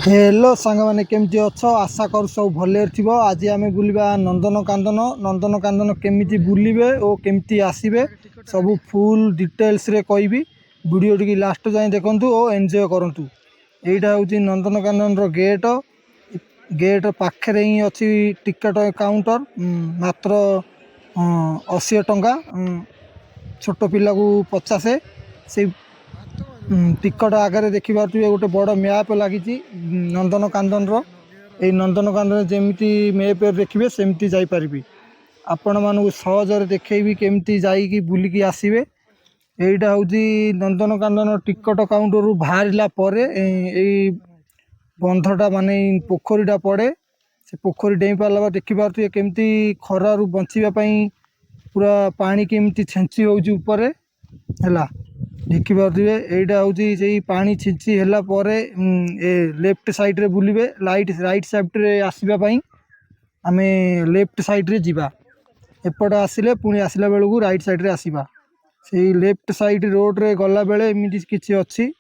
Hello सांग मैंने केमती अच्छ आशा कर सब भले थी। आज आम बुलवा नंदनकानन। नंदनकानन केमी बुलवे और केमती आसबे सब फुल डिटेल्स रे कहबी। वीडियो टी लास्ट जाए देखूँ और एंजॉय करूँ। यहाँ हूँ नंदनकानन गेट। गेट पाखे ही अच्छी टिकट काउंटर मात्र 80 टंका। छोट पिला को 50 से टिकट आगे देखिए गोटे बड़ मैप लगी नंदनकानन नंदनकानन जमी मैप देखिए सेमती जापरि आपण मानू सहजरे देखी केमती जाकि बुलिकी आसबे। यहाँ हूँ नंदनकानन टिकट काउंटर बाहर बंधटा माने पोखरीटा पड़े से पोखरी डेई पारा देखिपे केमती खरारू बचापी पूरा पानी केमती छेंची होपर है देखिपे। यहाँ हूँ से पानी छिंची लेफ्ट साइड रे बुलिबे राइट साइड रे आसवाई आम लेफ्ट साइड रे जीवा एपट आसिले पुणी आसला बेलू राइट साइड रे आसवा से लेफ्ट साइड रोड रे गला बेले एमती किसी अच्छी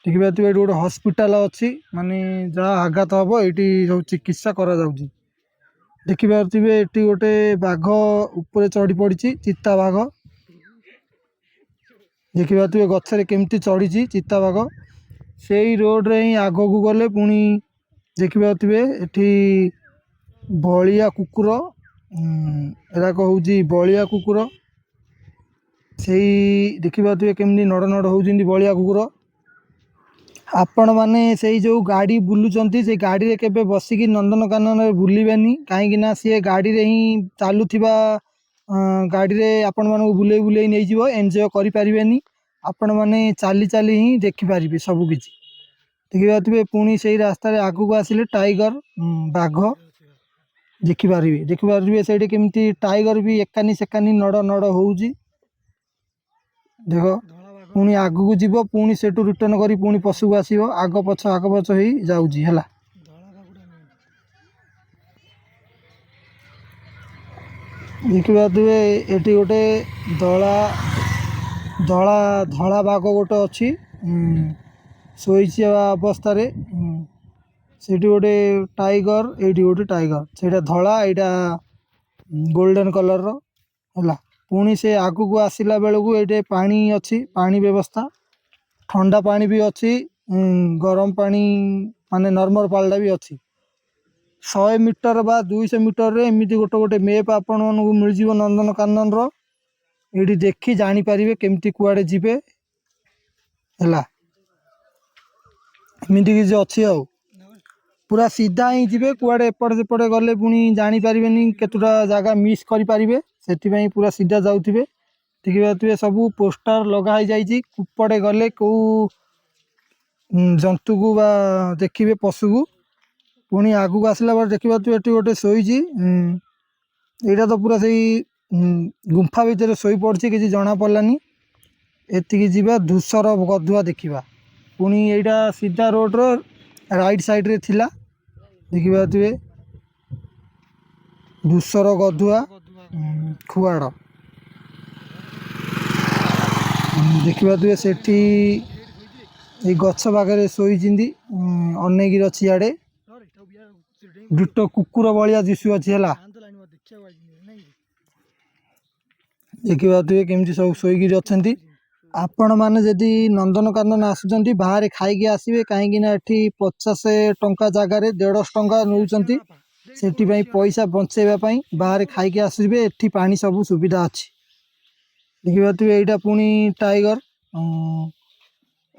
देखिए। गोटे हॉस्पिटल अच्छी माने जहाँ आघात हम ये सब चिकित्सा करा जाउची। देखिपे ये गोटे बाघ ऊपर चढ़ी पड़ी चिता बाघ देखिए गचरे केमती चढ़ी चिता बाघ से रोड रे ही आग को गले पुणी देखिपे ये बलिया कुकुर एराक हूँ बलिया कुकुर से देखिपे केमती नड़ नड़ होती बलिया कुकुर। आपण मैंने से जो गाड़ी बुलूँ से गाड़ी रे केबे बसिकी नंदनकानन बुलवेनी कहीं सी गाड़ी रे ही चलुवा गाड़ी रे आपण मानू बुले बुले नहीं जीव एंजॉय करें। आपण मैंने चाली चाली ही देखिपारे सबकि देखिए। पुणी से रास्तार आगू आसिले टाइगर बाघ देखिपारे से केमती टाइगर भी एकानी सेकानी नड़ नड़ हो देख पुणी आगू को जीव पुणी से रिटर्न करी पुणी पशु को आसो आग पछ हो जाऊँगी है। देखिए ये गोटे धला धला धला बाघ गोटे अच्छी शोची अवस्था से गोटे टाइगर ये गोटे टाइगर से धला यहाँ गोल्डन कलर है। पुणी से आगू को आसला बेलू ये पानी अच्छी पानी व्यवस्था ठंडा पानी भी अच्छी गरम पानी माने नॉर्मल पाल्टा भी अच्छी 100 मीटर बा 200 मीटर रे एमती गोटे गोटे मैप आपण मानू मिल नंदनकानन ये देखी जानीपारे केमती कुआड़े जीवे है एमती किसी अच्छी आ पूरा सीधा ही जी कुआड़े एपट सेपट गले पुणी जानीपारे केतुटा जगह मिस करें से पूरा सीधा जाऊे। देखिए सब पोस्टर लगाई जाइए कुपड़े गले कौ जंतु को बा देखिए पशु को पुणी आगू को आसला बार देखिए ये गोटे शोची यहाँ तो पूरा से गुंफा भितर शोई पड़ी किसी जना पड़ानी एतिकी जीवा धूसर गधुआ देखा पुणी यहाँ सीधा रोड रो राइट साइड रे थिला देखिए धूसर गधुआ खुआड़ देखिए से गछ पाखे शोची अनेक अच्छी आड़े दुट कुकुर भाया दिशु अच्छी है देखिए केमती सब शोक अच्छा। आपण मैंने जदि नंदनकानन आसुँच बाहर खाई आसबे कहीं 50 टंका जगार 150 टंका नौकरी से पैसा बचाइवाई बाहर खाई आसबे एटी पानी सब सुविधा अच्छी देखिए। यहाँ पुणी टाइगर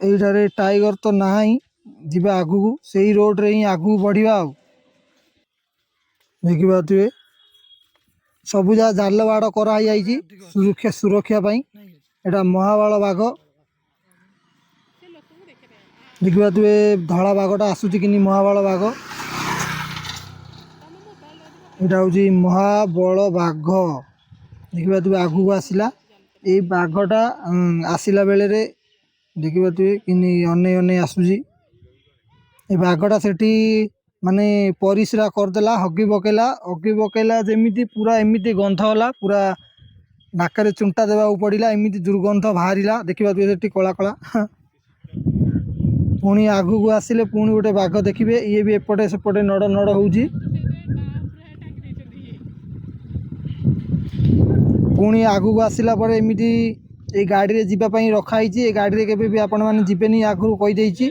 यही टाइगर तो ना ही जी आगू को से रोड रे ही आगू बढ़िया देखिए सब जगह जाल बाड़ कराई सुरक्षा एटा महाबाल बाघ देखिए धला बाघटा आसूची कि महाबाल बाघ यहाँ हूँ महाबल बाघ देखिए आगू को आसला ये बाघटा आसला बेले देखिए कि अने अने आसूची ये बाघटा से माने परिश्रा करदेला हगी पकेला जमी पूरा एमती गंध होला पूरा नाकरे चुंटा देवा पड़ा एमती दुर्गंध बाहर देखिए कला कला पुणी आगू को आसिले पुणी गोटे बाघ देखिए ये भी एपटे सेपटे नड़ नड़ होउची पुणी आगू को आसिला परे एमिटी ए गाड़ी रे जीवा पई रखाई ए गाड़ी रे केबे भी आपण माने जीवेनी आगु कहि देइची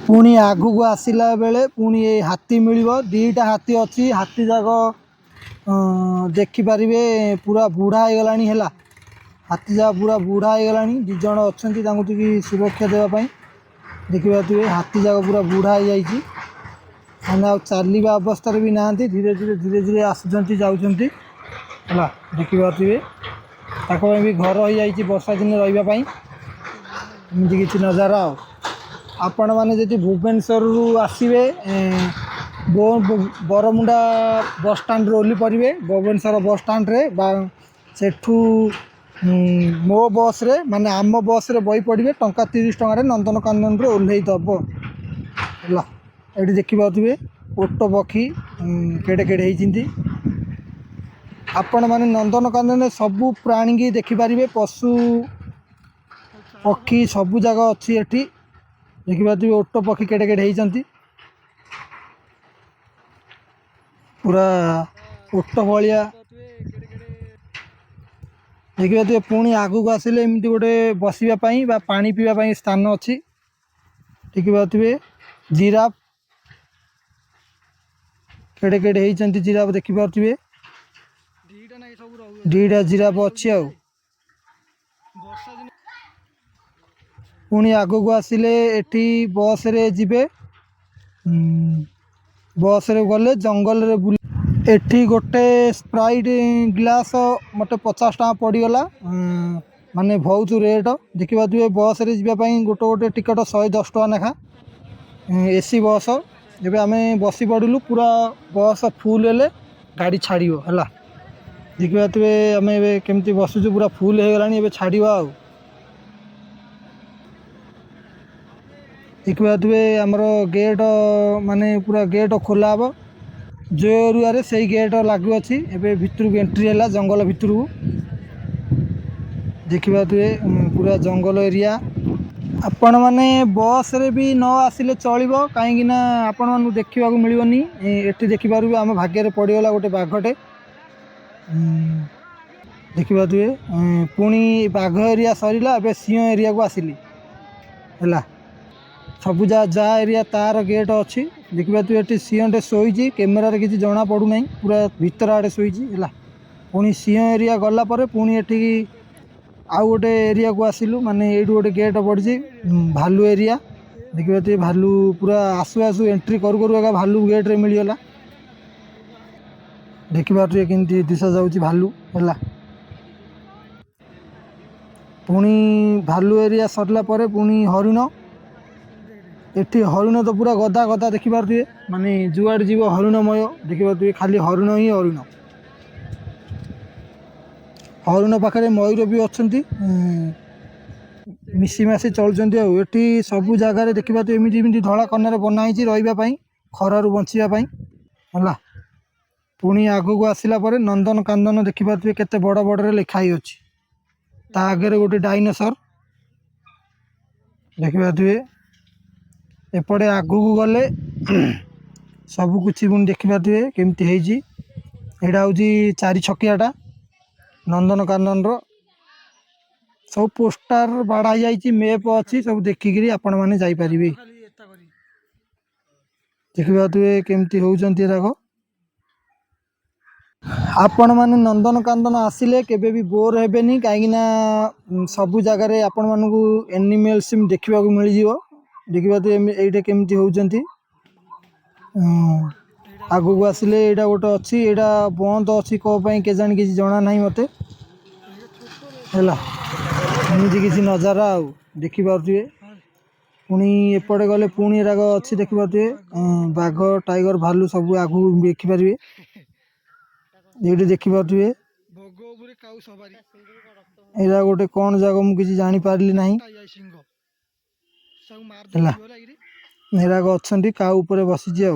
पुणी आगू को आसिला बेले पुणी ए हाथी मिलिबो दीटा हाथी अछि हाथी जाको देखि पारिबे पूरा बूढ़ा हो गलानी हैला हाथी जा पूरा बूढ़ा हो गलानी दि जण अछंती तांकु टिकी सुरक्षा देबा पई देखि पाथुबे हाथी जाको पूरा बूढ़ा हो जाईची माने आ चालीबा अवस्था रे भी नांती धीरे धीरे आसुचंती जाउचंती हैला देखि पाथुबे ताको भी घर हो जाईची वर्षा दिन रहिबा पई एमती किछि नजारा आपण माने जदि भुवनेश्वर रु आसीबे बरमुंडा बस स्टैंड ओह्ली पड़े भुवनेश्वर बस स्टैंड रे सेठू मो बस रे माने आम बस रे बही पड़े टंका 30 टंका नंदनकानन रे ओह्लई दब है ये देखिए ओट पक्षी केड़े केड़े होती आपण माने नंदनकानन सबू प्राणी की देखिपारे पशु पक्षी सबू जगह अच्छी एठी देखिए ओट पक्षी केड़े केड़े होती पूरा ओट भाया देखिए पुणी आगू को आसिले एमती गोटे बसवाई पानी पीवाई स्थान अच्छी देखिए जिराफ केड़े केड़े होती जिराफ देखिपे दीटा जिराफ अच्छी पुणी आगू को आसिले एठी बस रे जिबे बस रे गले जंगल रे बुले एठी गोटे स्प्राइट ग्लास मटे 50 टका पड़गला माने बहुत रेट देखिए बस रे जावाई गोटे गोटे टिकट 110 टका नेखा एसी बस जब आम बसी पड़लु पूरा बस फुल हेले गाड़ी छाड़ो है देखिए आम केमती बसुचु पूरा फुल हो गला छाड़ा देखिए आमर गेट माने पूरा गेट खोला हम जो एरिया से गेट लागू अच्छी एवं भितर एंट्री है जंगल भितर को देखिए पूरा जंगल एरिया आपण मैंने बस रे भी न आसिले चलो कहीं आपण मानू देखा मिलनी एटी देखिपारे आम भाग्य पड़गला गोटे बाघटे देखिए पुणी बाघ एरिया सरला ए सिंह एरिया को आसिली है सबू जा एरिया तार गेट अच्छी देखिए तू ये सिंहटे शोची कैमेरा किसी जना पड़ूना पूरा भीतर आड़े शोची है पुणी सिंह एरिया गलापर पुणी एठी आउ गोटे एरिया को आसिलु माने ये गोटे गेट पड़ी भालू एरिया देखिए तो भालू पूरा आसु आसु एंट्री करू करू एका भालू गेट रे मिलगला देखिए केमती दिशा जाऊँगी भालू है पुणी भालू एरिया सरला परे पुणी हरिण एठी हरिण तो पूरा गदा गदा देखिपारे माने जुआड़ जीव हरिणमय देखिए खाली हरिण ही हरिण हरिण पाखे मयूर भी अच्छा मिसीमासी चलुँच सबू जगार देखा तो एमती धला कन्या बनाई रही खरारू बचापी है पुणी आगू को आसला नंदनकानन देखिपारे केते बड़ बड़े लिखाई अच्छी ता आगे गोटे डायनासोर देखिए एपटे आगू को गले सबू कुछ पुणी देखिपारे केमती यहाँ हूँ 4 छकियाटा नंदनकानन सब पोस्टर बाड़ा जाइए मैप अच्छी सब देखिकी आपण मैंने जापर देखिए केमती होती आपण मैंने नंदनकानन आसिले केबे भी बोर हेबेनी कहीं सबू जगार आपण मानू एनिमल्स देखा मिल जाव देखिए तो ये केमती होती आगू को आसिले यहाँ गोटे अच्छी यहाँ बंद अच्छी कौन के जानी किसी जना ना मत है किसी नजारा देखिपे पुणी एपटे गले पुणी राग अच्छी देखिपे बाघ टाइगर भालू सब आगू देखिपारे ये देखिपे यहाँ गोटे कौन जगह मुझे जापारि ना अच्छा का बसीची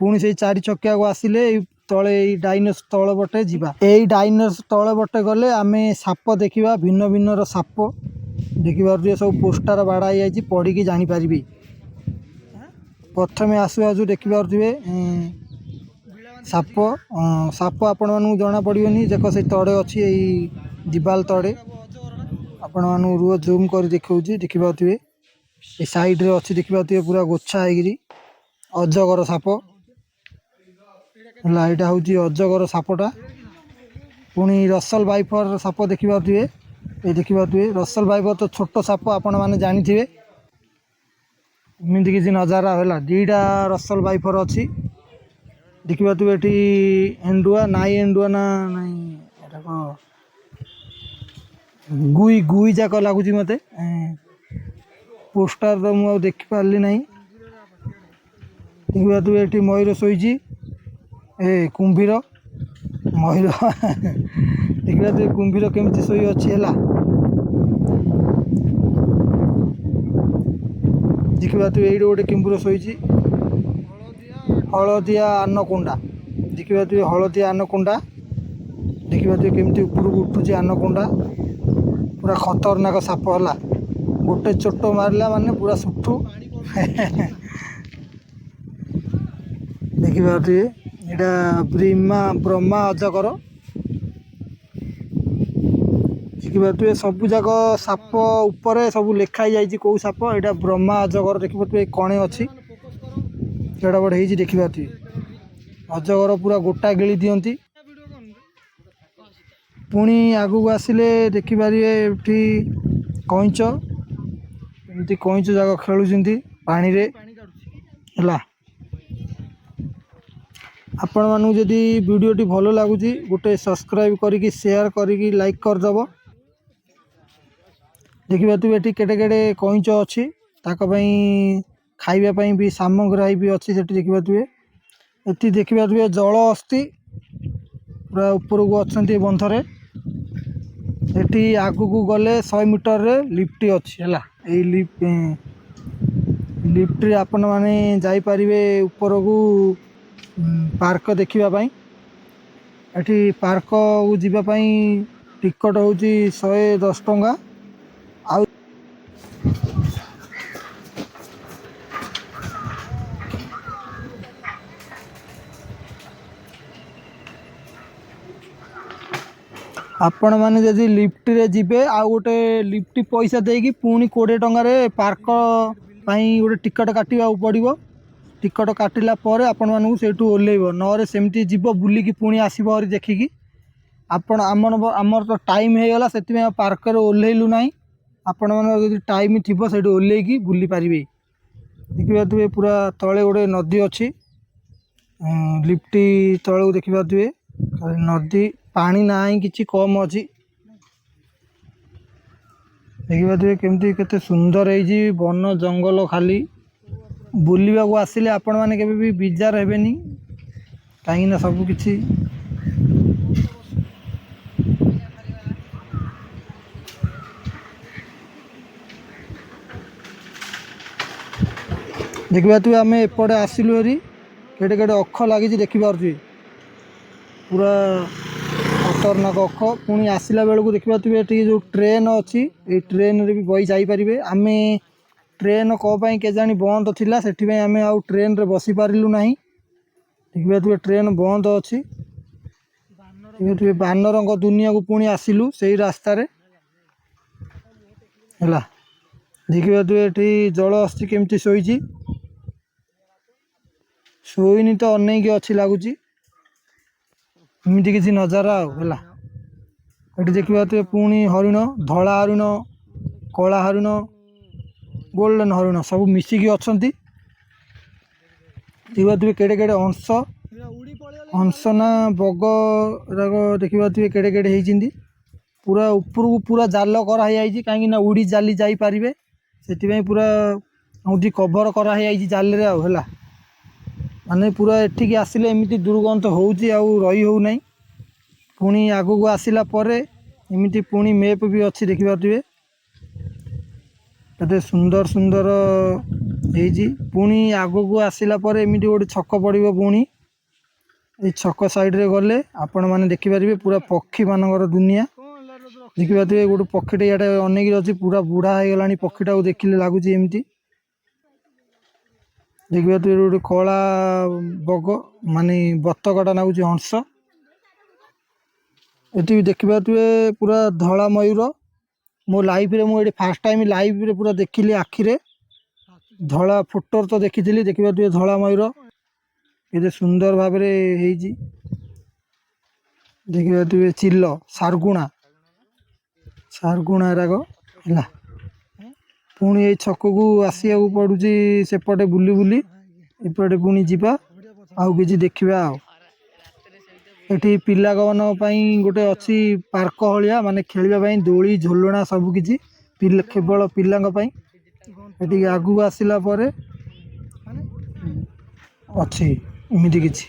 पुणी से 4 छकिया को आसिले तले डाइनोस तल बटे जीवा यही डाइनोस तल बटे गले आम साप देखा भिन्न भिन्न साप देखिए सब पोस्टर बाड़ा जाइए पढ़ी की जानीपारे। प्रथमे आसु आसु देखिए साप साप आपण मानू जना पड़ोनी देख से तड़े अच्छी दिवाल तड़े आपण मानू रुह जूम कर देखा देखिए ये साइड रे अच्छी देखिए पूरा गोछा है अजगर साप है। यहाँ हूँ अजगर सापटा पुणी रसल वाइपर साप देखिए ये देखिए रसल वाइपर तो छोट साप आपण मैंने जानी थे एमती किसी नजारा है। दीटा रसल वाइपर अच्छी देखिए ये एंडुआ नाई एंडुआ ना नाई गुई गुई जाक लगुच मत पोस्टर तो मुझे देखिपारि ना। देखिए ये मयूर शोची ए कुंभीर मयूर देखिए कुंभीर केमती शोई अच्छी है। देखिए ये गोटे कुंभीर शोची हलदिया आनकुंडा देखिए हलदिया आनकुंडा देखिए केमती ऊपर उठुची आनकुंडा पूरा खतरनाक साप है। गोटे चोट मारला माने पूरा सुठू देखिए यहाँ ब्रह्मा अजगर देखिए सब जाक साप उपर सब लिखाई जाइए कौ साप यहाँ ब्रह्मा अजगर देखिए कणे अच्छी केड़ा बड़े देखिए अजगर पूरा गोटा गिली दियंती। पुणी आगू आसिले देखिपारे ये कईच एमती कईच जाक खेलुंट पानी रे है। आपण मानू जदि वीडियोटी भल लगुच गोटे सब्सक्राइब करी शेयर करी लाइक करदेव। देखिए ये केटे केटे कईच अच्छी खाइबापी भी सामग्री भी अच्छी से देखिए ये देखिए जल अस्थि पूरा ऊपर को अच्छा बंधरे ये आगू को गले 100 मीटर रे लिफ्ट अच्छी है। ये लिफ्ट रे आपण माने जाई परिबे ऊपर को पार्क देखापी। ये पार्क को जीवाई टिकट हूँ 110 टंका। आपण मैंने जदि लिफ्ट रे जीवे आ गोटे लिफ्ट पैसा देकी पुणी 20 टंकार पार्क गोटे टिकट काटा पड़ो। टिकट काटिला पर आपण मानू से ओह्लैब नरे सेमती जीव बुलिकी पुणी आसब हरी देखिकी आपण आमर तो टाइम हो गला से पार्क ओह्लैलु ना। आपण मन टाइम थी से ओह्लैकी बुली पारे। देखिए पूरा तले गोटे नदी अच्छी लिफ्ट तलू देखिए नदी पानी ना कि कम अच्छी देखिए केमती केते सुंदर है वन जंगल खाली बुलवा को आसिले आपण मैंने केबे भी बिजार हेबेनी कहीं ना सब किछि देखिए आम एपटे आसिलु हरी केटे केटे अख लगी देखिपे पूरा खतरनाक अख। पुणी आसला बेलू देखिए जो ट्रेन अच्छी ये ट्रेन रे भी बही जापरें आम ट्रेन कौपाई केजाणी बंद थिला से आम आउ ट्रेन रे बसी पारिलु नहीं। देखिए ट्रेन बंद अच्छी देखिए बानर दुनिया को पुणी आसिलु से रास्तार है। देखिए ये जल अस्थि केमती शोची शोनी तो अनेक अच्छी लगुच एमती किसी नजारा है। ये देखिए पुणी हरिण धला हरिण कला हरिण गोल्डन हरिण सब मिसिकी अच्छा। देखिए केड़े केड़े हंस हंस ना बग देखिए केड़े केड़े होती पूरा ऊपर को पूरा जाल कराई कहीं उड़ी जाली जापरें से पूरा मुझे कभर कराई जाल रे है। माने पूरा एठिकी आसिले एमती दुर्गंध होउची आउ रही हो नहीं। पुणी आगू को आसिला परे एमती पुणी मैप भी अच्छी देखिए केते सुंदर सुंदर होइची। पुणी आगू को आसिला परे एमती गोटे छक पड़िबो पुणी ये छक साइड रे गले आपण माने देखि परिबे पूरा पक्षी मानकर दुनिया ଦେଖିପାରୁଥିବେ ଗୋଟେ ପକ୍ଷୀଟେ ଇଆଡ଼େ ଅନେଇକି ଅଛି, ପୁରା ବୁଢ଼ା ହେଇଗଲାଣି ପକ୍ଷୀଟାକୁ ଦେଖିଲେ ଲାଗୁଛି ଏମିତି। ଦେଖିପାରୁଥିବେ ଗୋଟେ କଳା ବଗ ମାନେ ବତକଟା ନାଗୁଛି ହଂସ। ଏଠି ଦେଖିପାରୁଥିବେ ପୁରା ଧଳା ମୟୂର। ମୋ ଲାଇଫ୍ରେ ମୁଁ ଏଠି ଫାର୍ଷ୍ଟ ଟାଇମ୍ ଲାଇଭ୍ରେ ପୁରା ଦେଖିଲି ଆଖିରେ। ଧଳା ଫୋଟୋରେ ତ ଦେଖିଥିଲି, ଦେଖିପାରୁଥିବେ ଧଳା ମୟୂର କେତେ ସୁନ୍ଦର ଭାବରେ ହେଇଛି। ଦେଖିପାରୁଥିବେ ଚିଲ, ଶାର୍ଗୁଣା ଏରାକ ହେଲା। ପୁଣି ଏଇ ଛକକୁ ଆସିବାକୁ ପଡ଼ୁଛି, ସେପଟେ ବୁଲି ବୁଲି ଏପଟେ ପୁଣି ଯିବା ଆଉ କିଛି ଦେଖିବା। ଆଉ ଏଠି ପିଲାମାନଙ୍କ ପାଇଁ ଗୋଟେ ଅଛି ପାର୍କ ଭଳିଆ, ମାନେ ଖେଳିବା ପାଇଁ ଦୋଳି ଝୁଲଣା ସବୁକିଛି କେବଳ ପିଲାଙ୍କ ପାଇଁ। ଏଠିକି ଆଗକୁ ଆସିଲା ପରେ ଅଛି ଏମିତି କିଛି।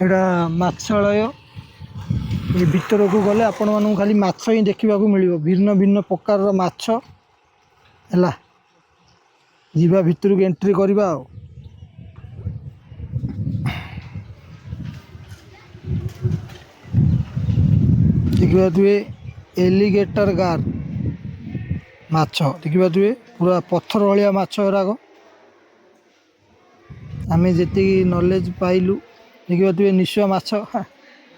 ଏଇଟା ମାଛାଳୟ। ଏ ଭିତରକୁ ଗଲେ ଆପଣମାନଙ୍କୁ ଖାଲି ମାଛ ହିଁ ଦେଖିବାକୁ ମିଳିବ, ଭିନ୍ନ ଭିନ୍ନ ପ୍ରକାରର ମାଛ ହେଲା। ଯିବା ଭିତରକୁ ଏଣ୍ଟ୍ରି କରିବା। ଆଉ ଦେଖିପାରୁଥିବେ ଏଲିଗେଟର ଗାର୍ ମାଛ, ଦେଖିପାରୁଥିବେ ପୁରା ପଥର ଭଳିଆ ମାଛ ଏରାକ। ଆମେ ଯେତିକି ନଲେଜ ପାଇଲୁ, ଦେଖିପାରୁଥିବେ ନିଶୁଆ ମାଛ।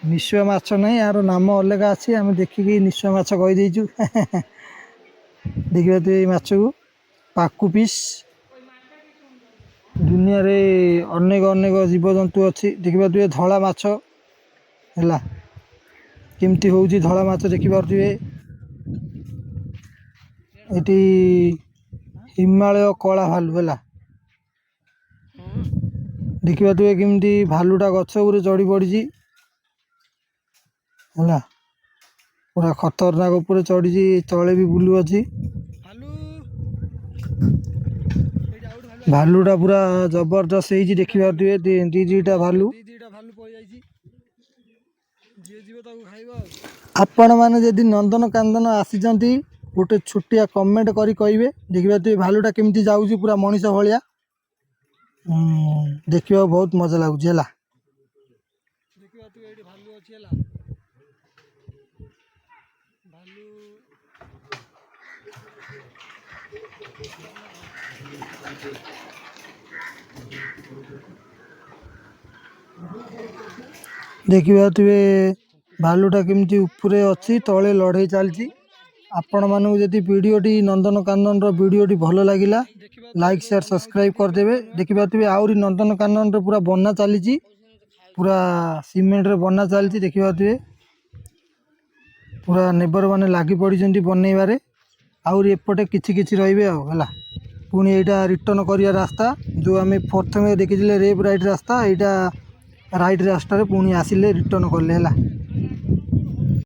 ନିଶୁଆ ମାଛ ନାହିଁ, ଏହାର ନାମ ଅଲଗା ଅଛି, ଆମେ ଦେଖିକି ନିଶୁଆ ମାଛ କହିଦେଇଛୁ। ଦେଖିପାରୁଥିବେ ଏଇ ମାଛକୁ ପାକୁ ପିସ୍। ଦୁନିଆରେ ଅନେକ ଅନେକ ଜୀବଜନ୍ତୁ ଅଛି। ଦେଖିପାରୁଥିବେ ଧଳା ମାଛ ହେଲା, କେମିତି ହେଉଛି ଧଳା ମାଛ ଦେଖିପାରୁଥିବେ। ଏଠି ହିମାଳୟ କଳା ଭାଲୁ ହେଲା, ଦେଖିପାରୁଥିବେ କେମିତି ଭାଲୁଟା ଗଛ ଉପରେ ଚଢ଼ି ପଡ଼ିଛି ହେଲା। ପୁରା ଖତରନାକ ଉପରେ ଚଢ଼ିଛି, ତଳେ ବି ବୁଲୁଅଛି। ଭାଲୁଟା ପୁରା ଜବରଦସ୍ତ ହେଇଛି, ଦେଖିପାରୁଥିବେ ଦିଟା ଭାଲୁ। ଆପଣମାନେ ଯଦି ନନ୍ଦନକାନନ ଆସିଛନ୍ତି, ଗୋଟେ ଛୋଟିଆ କମେଣ୍ଟ କରି କହିବେ। ଦେଖିପାରୁଥିବେ ଭାଲୁଟା କେମିତି ଯାଉଛି ପୁରା ମଣିଷ ଭଳିଆ। ଦେଖିବାକୁ ବହୁତ ମଜା ଲାଗୁଛି ହେଲା। ଦେଖିପାରୁଥିବେ ଏଇଠି ଭାଲୁ ଅଛି ହେଲା। ଭାଲୁ ଦେଖିପାରୁଥିବେ ଭାଲୁଟା କେମିତି ଉପରେ ଅଛି, ତଳେ ଲଢ଼େଇ ଚାଲିଛି। ଆପଣମାନଙ୍କୁ ଯଦି ଭିଡ଼ିଓଟି ନନ୍ଦନକାନନର ଭିଡ଼ିଓଟି ଭଲ ଲାଗିଲା, ଲାଇକ୍ ସେୟାର ସବସ୍କ୍ରାଇବ୍ କରିଦେବେ। ଦେଖିପାରୁଥିବେ ଆହୁରି ନନ୍ଦନକାନନରେ ପୁରା ବନା ଚାଲିଛି, ପୁରା ସିମେଣ୍ଟରେ ବନା ଚାଲିଛି। ଦେଖିପାରୁଥିବେ ପୁରା ନେବର ମାନେ ଲାଗି ପଡ଼ିଛନ୍ତି ବନେଇବାରେ। ଆହୁରି ଏପଟେ କିଛି କିଛି ରହିବେ ଆଉ ହେଲା। ପୁଣି ଏଇଟା ରିଟର୍ଣ୍ଣ କରିବା ରାସ୍ତା, ଯେଉଁ ଆମେ ପ୍ରଥମେ ଦେଖିଥିଲେ ଲେଫ୍ଟ ରାଇଟ୍ ରାସ୍ତା, ଏଇଟା ରାଇଟ୍ ରାସ୍ତାରେ ପୁଣି ଆସିଲେ ରିଟର୍ଣ୍ଣ କଲେ ହେଲା।